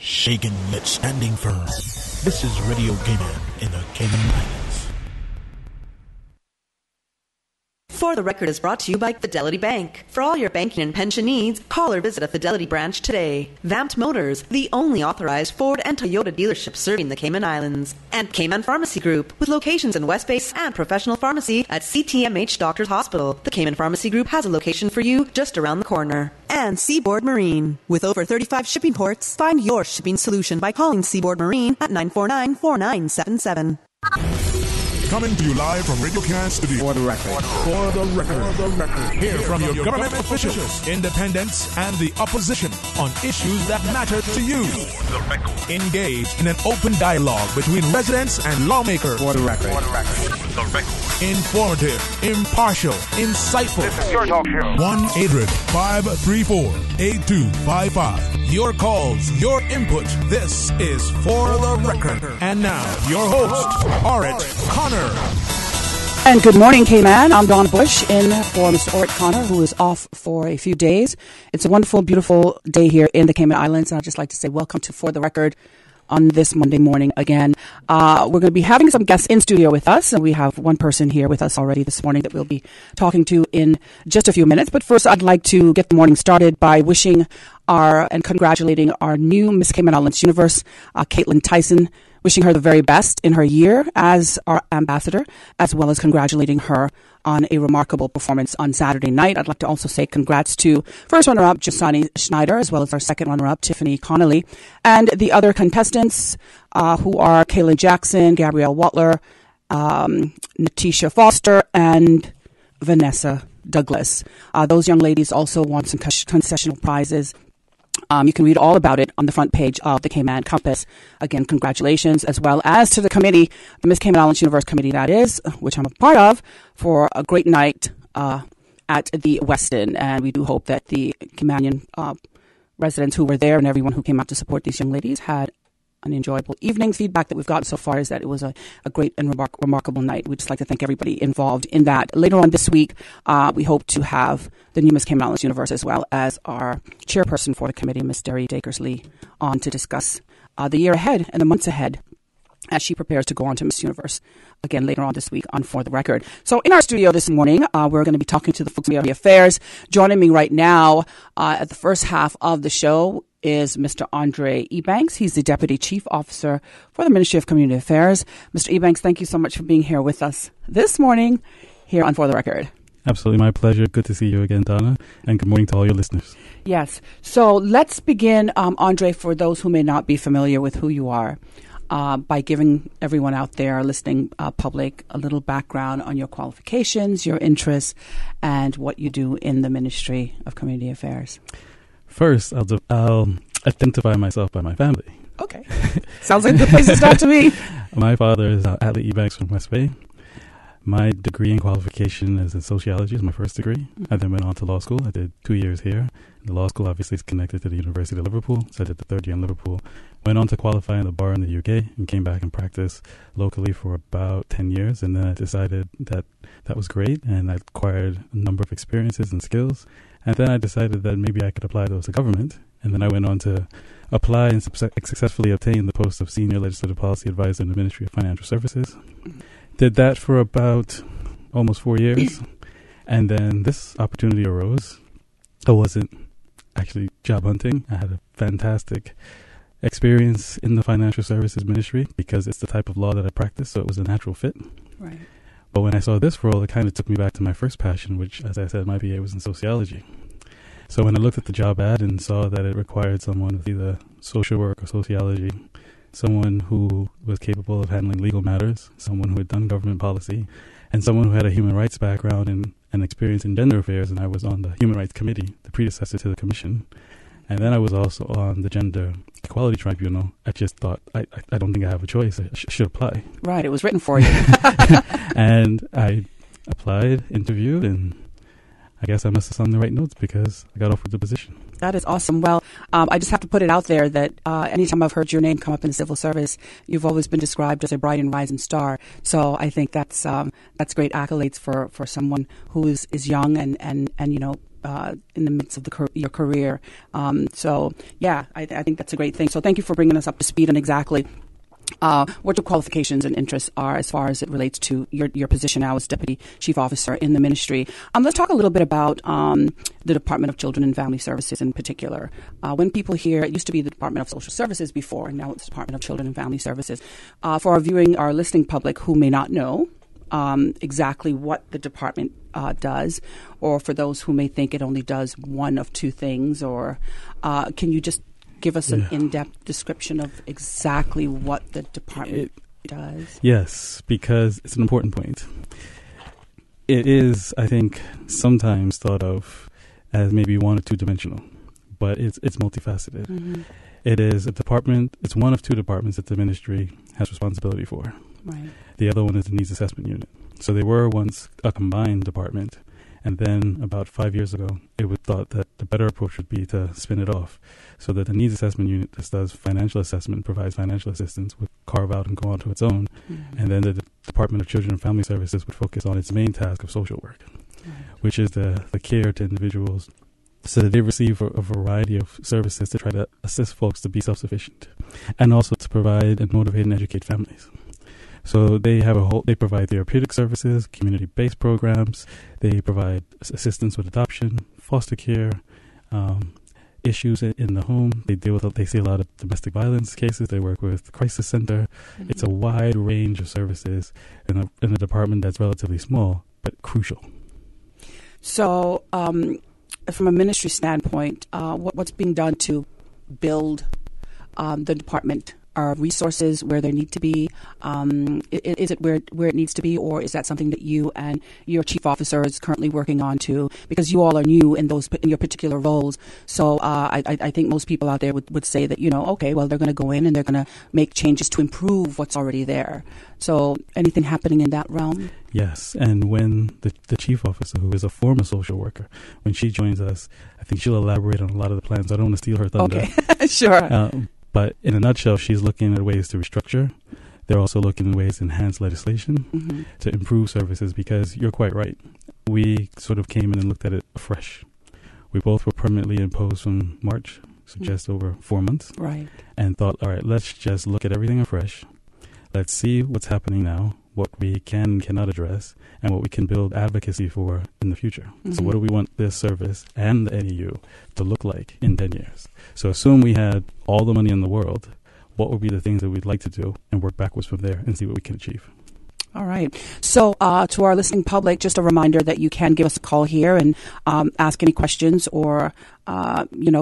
shaken yet standing firm. This is Radio Cayman in the Cayman Islands. For the Record is brought to you by Fidelity Bank. For all your banking and pension needs, call or visit a Fidelity branch today. Vamped Motors, the only authorized Ford and Toyota dealership serving the Cayman Islands. And Cayman Pharmacy Group, with locations in West Base and professional pharmacy at CTMH Doctors Hospital. The Cayman Pharmacy Group has a location for you just around the corner. And Seaboard Marine. With over 35 shipping ports, find your shipping solution by calling Seaboard Marine at 949-4977. Coming to you live from Radio Can Studio. For the record. For the record. For the record. Hear from your government officials, independents, and the opposition on issues that matter to you. For the record. Engage in an open dialogue between residents and lawmakers. For the record. For the record. For the record. Informative, impartial, insightful. This is your talk show. 1-800-534-8255. Your calls, your input. This is For the Record. And now, your host, Orit Connor. And good morning, Cayman. I'm Donna Bush in for Mr. Orit Connor, who is off for a few days. It's a wonderful, beautiful day here in the Cayman Islands. And I'd just like to say welcome to For the Record on this Monday morning again. We're going to be having some guests in studio with us. And we have one person here with us already this morning that we'll be talking to in just a few minutes. But first, I'd like to get the morning started by wishing and congratulating our new Miss Cayman Islands Universe, Caitlin Tyson. Wishing her the very best in her year as our ambassador, as well as congratulating her on a remarkable performance on Saturday night. I'd like to also say congrats to first runner-up Jasani Schneider, as well as our second runner-up Tiffany Connolly, and the other contestants who are Kayla Jackson, Gabrielle Watler, Natisha Foster, and Vanessa Douglas. Those young ladies also won some concessional prizes. You can read all about it on the front page of the Cayman Compass. Again, congratulations, as well as to the committee, the Miss Cayman Islands Universe Committee, that is, which I'm a part of, for a great night at the Westin. And we do hope that the Caymanian residents who were there and everyone who came out to support these young ladies had an enjoyable evening. Feedback that we've gotten so far is that it was a great and remarkable night. We'd just like to thank everybody involved in that. Later on this week, we hope to have the new Miss Cayman Islands Universe, as well as our chairperson for the committee, Miss Derry Dakers-Lee, on to discuss the year ahead and the months ahead as she prepares to go on to Miss Universe again later on this week on For the Record. So in our studio this morning, we're going to be talking to the folks from Community Affairs. Joining me right now at the first half of the show is Mr. Andre Ebanks. He's the Deputy Chief Officer for the Ministry of Community Affairs. Mr. Ebanks, thank you so much for being here with us this morning here on For the Record. Absolutely, my pleasure. Good to see you again, Donna, and good morning to all your listeners. Yes. So let's begin, Andre, for those who may not be familiar with who you are, by giving everyone out there listening public a little background on your qualifications, your interests, and what you do in the Ministry of Community Affairs. First, I'll identify myself by my family. Okay. Sounds like the place to start to me. My father is Atlee Ebanks from West Bay. My degree and qualification is in sociology, is my first degree. I then went on to law school. I did 2 years here. The law school obviously is connected to the University of Liverpool, so I did the third year in Liverpool. Went on to qualify in the bar in the UK and came back and practiced locally for about 10 years. And then I decided that was great, and I acquired a number of experiences and skills. And then I decided that maybe I could apply those to government. And then I went on to apply and successfully obtain the post of Senior Legislative Policy Advisor in the Ministry of Financial Services. Did that for about almost 4 years. And then this opportunity arose. I wasn't actually job hunting. I had a fantastic experience in the financial services ministry because it's the type of law that I practice, so it was a natural fit. Right. But when I saw this role, it kind of took me back to my first passion, which, as I said, my BA was in sociology. So when I looked at the job ad and saw that it required someone with either social work or sociology, someone who was capable of handling legal matters, someone who had done government policy, and someone who had a human rights background and experience in gender affairs, and I was on the Human Rights Committee, the predecessor to the Commission. And then I was also on the Gender Equality Tribunal. I just thought, I don't think I have a choice. I should apply. Right, it was written for you. And I applied, interviewed, and I guess I must have sung the right notes because I got offered the position. That is awesome. Well, I just have to put it out there that anytime I've heard your name come up in the civil service, you've always been described as a bright and rising star. So I think that's great accolades for someone who is young and in the midst of your career. So, yeah, I think that's a great thing. So thank you for bringing us up to speed on exactly what your qualifications and interests are as far as it relates to your position now as Deputy Chief Officer in the ministry. Let's talk a little bit about the Department of Children and Family Services in particular. When people hear, it used to be the Department of Social Services before, and now it's the Department of Children and Family Services. For our listening public who may not know exactly what the department does, or for those who may think it only does one of two things, or can you just give us an in-depth description of exactly what the department does? Yes, because it's an important point. It is, I think, sometimes thought of as maybe one or two-dimensional, but it's multifaceted. Mm-hmm. It is a department, it's one of two departments that the ministry has responsibility for. Right. The other one is the Needs Assessment Unit. So they were once a combined department, and then about 5 years ago, it was thought that the better approach would be to spin it off, so that the Needs Assessment Unit that does financial assessment, provides financial assistance, would carve out and go on to its own, and then the Department of Children and Family Services would focus on its main task of social work, which is the care to individuals, so that they receive a variety of services to try to assist folks to be self-sufficient, and also to provide and motivate and educate families. So they provide therapeutic services, community-based programs. They provide assistance with adoption, foster care, issues in the home. They see a lot of domestic violence cases. They work with crisis center. Mm-hmm. It's a wide range of services in a department that's relatively small but crucial. So, from a ministry standpoint, what's being done to build the department? Are resources where they need to be? Is it where it needs to be, or is that something that you and your chief officer is currently working on too? Because you all are new in your particular roles. So I think most people out there would say that, okay, well, they're going to go in and they're going to make changes to improve what's already there. So anything happening in that realm? Yes, and when the chief officer, who is a former social worker, when she joins us, I think she'll elaborate on a lot of the plans. I don't want to steal her thunder. Okay, sure. But in a nutshell, she's looking at ways to restructure. They're also looking at ways to enhance legislation to improve services, because you're quite right. We sort of came in and looked at it afresh. We both were permanently imposed from March, so just over 4 months. Right. And thought, all right, let's just look at everything afresh. Let's see what's happening now, what we can and cannot address, and what we can build advocacy for in the future. Mm-hmm. So what do we want this service and the NEU to look like in 10 years? So assume we had all the money in the world, what would be the things that we'd like to do, and work backwards from there and see what we can achieve. All right. So to our listening public, just a reminder that you can give us a call here and ask any questions, or,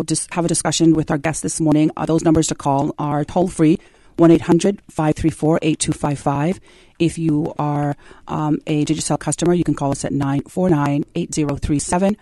just have a discussion with our guest this morning. Those numbers to call are toll-free, 1-800-534-8255. If you are a Digicel customer, you can call us at 949-8037.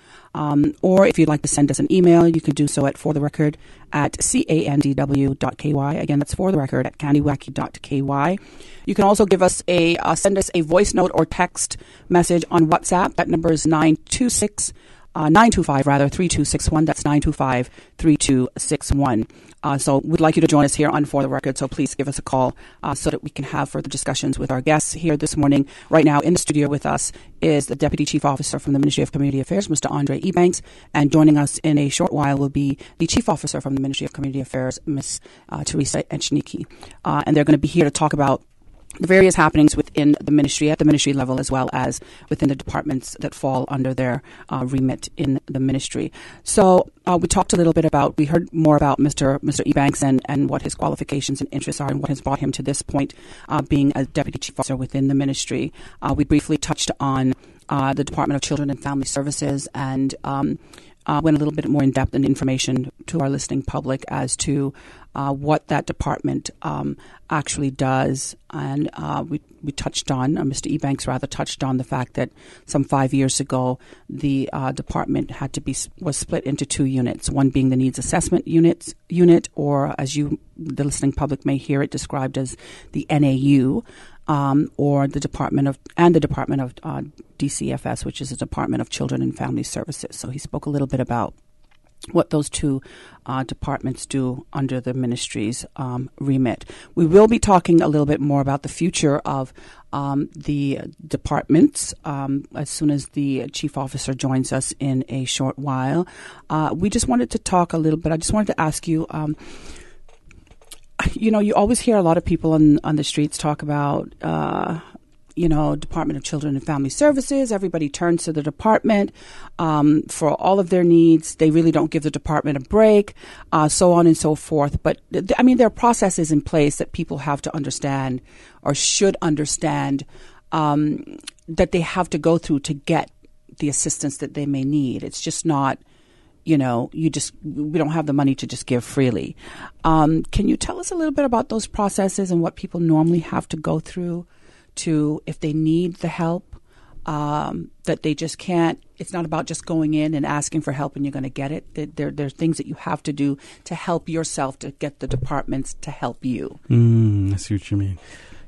Or if you'd like to send us an email, you can do so at fortherecord@candw.ky. Again, that's fortherecord@candywacky.ky. You can also give us send us a voice note or text message on WhatsApp. That number is 925-3261. That's 925-3261. So we'd like you to join us here on For the Record. So please give us a call so that we can have further discussions with our guests here this morning. Right now in the studio with us is the Deputy Chief Officer from the Ministry of Community Affairs, Mr. Andre Ebanks. And joining us in a short while will be the Chief Officer from the Ministry of Community Affairs, Ms. Teresa Echniki. And they're going to be here to talk about the various happenings within the ministry, at the ministry level, as well as within the departments that fall under their remit in the ministry. So we talked a little bit we heard more about Mr. Ebanks and what his qualifications and interests are and what has brought him to this point, being a Deputy Chief Officer within the ministry. We briefly touched on the Department of Children and Family Services and went a little bit more in depth and information to our listening public as to what that department actually does. And we touched on, Mr. Ebanks rather touched on the fact that some 5 years ago, the department was split into two units, one being the Needs Assessment Unit, or as the listening public may hear it described as the NAU, or the Department of DCFS, which is the Department of Children and Family Services. So he spoke a little bit about what those two departments do under the ministry's remit. We will be talking a little bit more about the future of the departments as soon as the chief officer joins us in a short while. We just wanted to talk a little bit. I just wanted to ask you, you always hear a lot of people on the streets talk about Department of Children and Family Services. Everybody turns to the department for all of their needs. They really don't give the department a break, so on and so forth. But, there are processes in place that people have to understand or should understand that they have to go through to get the assistance that they may need. It's just not, we don't have the money to just give freely. Can you tell us a little bit about those processes and what people normally have to go through to, if they need the help, that they just can't, it's not about just going in and asking for help and you're going to get it. There's things that you have to do to help yourself to get the departments to help you. I see what you mean.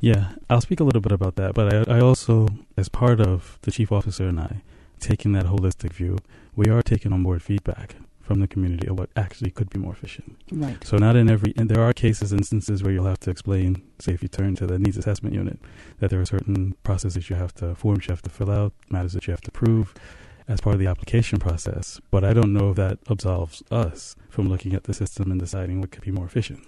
Yeah, I'll speak a little bit about that. But I also, as part of the chief officer and I, taking that holistic view, we are taking on board feedback from the community of what actually could be more efficient. Right. So not in every, and there are instances where you'll have to explain, say if you turn to the needs assessment unit, that there are certain processes forms you have to fill out, matters that you have to prove as part of the application process. But I don't know if that absolves us from looking at the system and deciding what could be more efficient.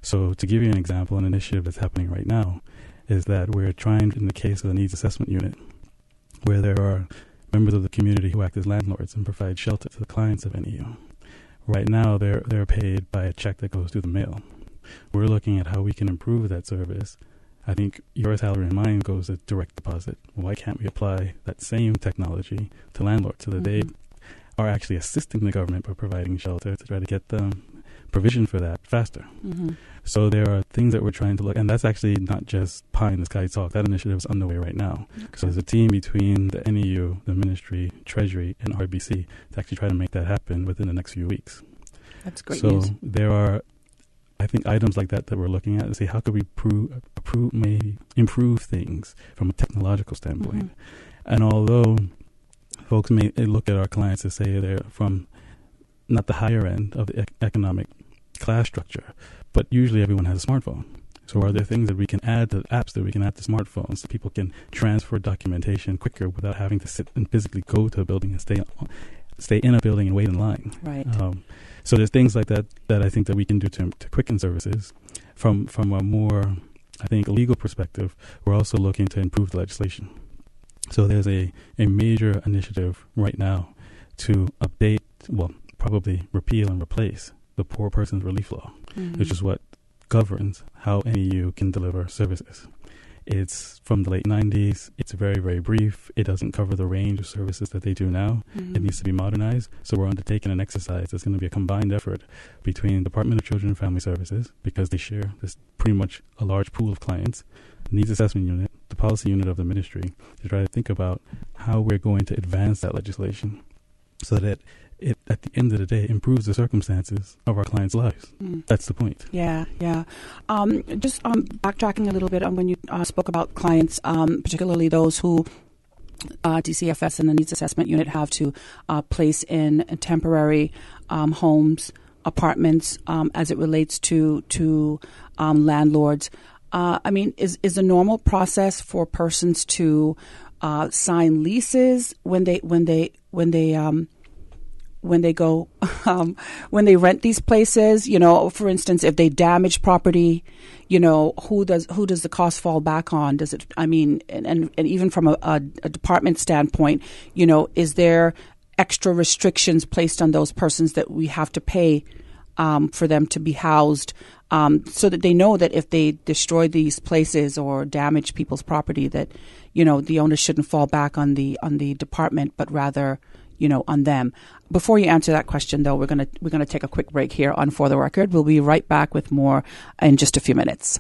So to give you an example, an initiative that's happening right now is that we're trying, in the case of the needs assessment unit, where there are members of the community who act as landlords and provide shelter to the clients of NEU. Right now, they're paid by a check that goes through the mail. We're looking at how we can improve that service. I think your salary and mine goes as direct deposit. Why can't we apply that same technology to landlords so that they are actually assisting the government by providing shelter to try to get them provision for that faster? So there are things that we're trying to look, and that's actually not just pie in the sky talk. That initiative is underway right now. Okay. So there's a team between the NEU, the Ministry, Treasury, and RBC to actually try to make that happen within the next few weeks. That's great news. So there are, I think, items like that we're looking at to see how could we improve things from a technological standpoint. And although folks may look at our clients and say they're from not the higher end of the economic class structure, but usually everyone has a smartphone. So are there things that we can add to apps that we can add to smartphones so people can transfer documentation quicker without having to sit and physically go to a building and stay in a building and wait in line? Right. So there's things like that I think that we can do to quicken services. From a more, I think, legal perspective, we're also looking to improve the legislation. So there's a major initiative right now to update, probably repeal and replace the Poor Persons Relief Law, which is what governs how NEU can deliver services. It's from the late 90s. It's very, very brief. It doesn't cover the range of services that they do now. It needs to be modernized. So we're undertaking an exercise that's going to be a combined effort between Department of Children and Family Services, because they share this pretty much a large pool of clients, Needs Assessment Unit, the policy unit of the ministry, to try to think about how we're going to advance that legislation so that it, at the end of the day, improves the circumstances of our clients' lives. That's the point. Yeah. Just backtracking a little bit on when you spoke about clients, particularly those who DCFS and the Needs Assessment Unit have to place in temporary homes, apartments, as it relates to landlords. Is the normal process for persons to sign leases when they go when they rent these places? For instance, if they damage property, who does the cost fall back on? Does it? And even from a department standpoint, is there extra restrictions placed on those persons that we have to pay for them to be housed, so that they know that if they destroy these places or damage people's property, that the onus shouldn't fall back on the department, but rather on them. Before you answer that question, though, we're gonna take a quick break here on For the Record. We'll be right back with more in just a few minutes.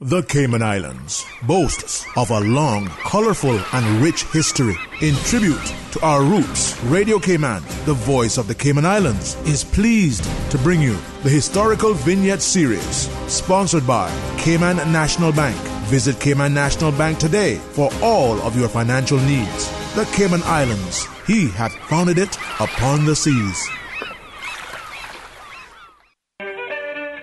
The Cayman Islands boasts of a long, colorful, and rich history. In tribute to our roots, Radio Cayman, the voice of the Cayman Islands, is pleased to bring you the historical vignette series, sponsored by Cayman National Bank. Visit Cayman National Bank today for all of your financial needs. The Cayman Islands, he hath founded it upon the seas.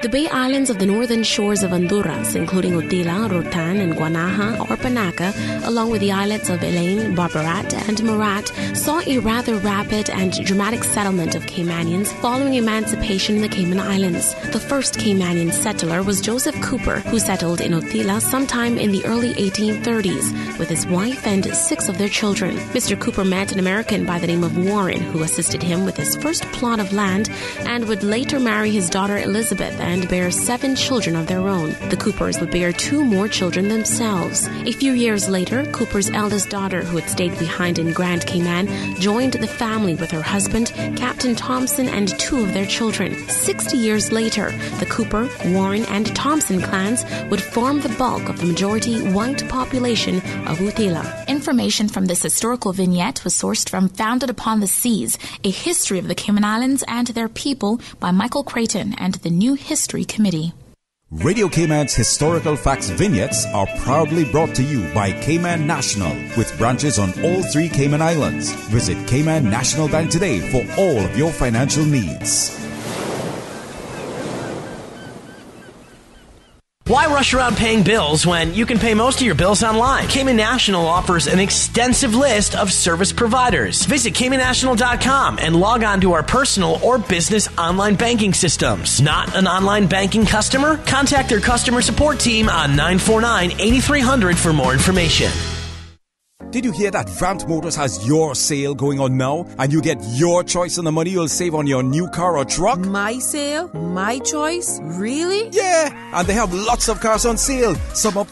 The Bay Islands of the northern shores of Honduras, including Utila, Rotan, and Guanaja or Panaca, along with the islets of Elaine, Barbarat, and Murat, saw a rather rapid and dramatic settlement of Caymanians following emancipation in the Cayman Islands. The first Caymanian settler was Joseph Cooper, who settled in Utila sometime in the early 1830s with his wife and 6 of their children. Mr. Cooper met an American by the name of Warren, who assisted him with his first plot of land and would later marry his daughter Elizabeth and bear 7 children of their own. The Coopers would bear 2 more children themselves. A few years later, Cooper's eldest daughter, who had stayed behind in Grand Cayman, joined the family with her husband, Captain Thompson, and 2 of their children. 60 years later, the Cooper, Warren, and Thompson clans would form the bulk of the majority white population of Utila. Information from this historical vignette was sourced from Founded Upon the Seas, A History of the Cayman Islands and Their People by Michael Creighton and the New History Committee. Radio Cayman's historical facts vignettes are proudly brought to you by Cayman National, with branches on all 3 Cayman Islands. Visit Cayman National Bank today for all of your financial needs. Why rush around paying bills when you can pay most of your bills online? Cayman National offers an extensive list of service providers. Visit CaymanNational.com and log on to our personal or business online banking systems. Not an online banking customer? Contact their customer support team on 949-8300 for more information. Did you hear that Vamt Motors has your sale going on now? And you get your choice on the money you'll save on your new car or truck? My sale? My choice? Really? Yeah, and they have lots of cars on sale. Some up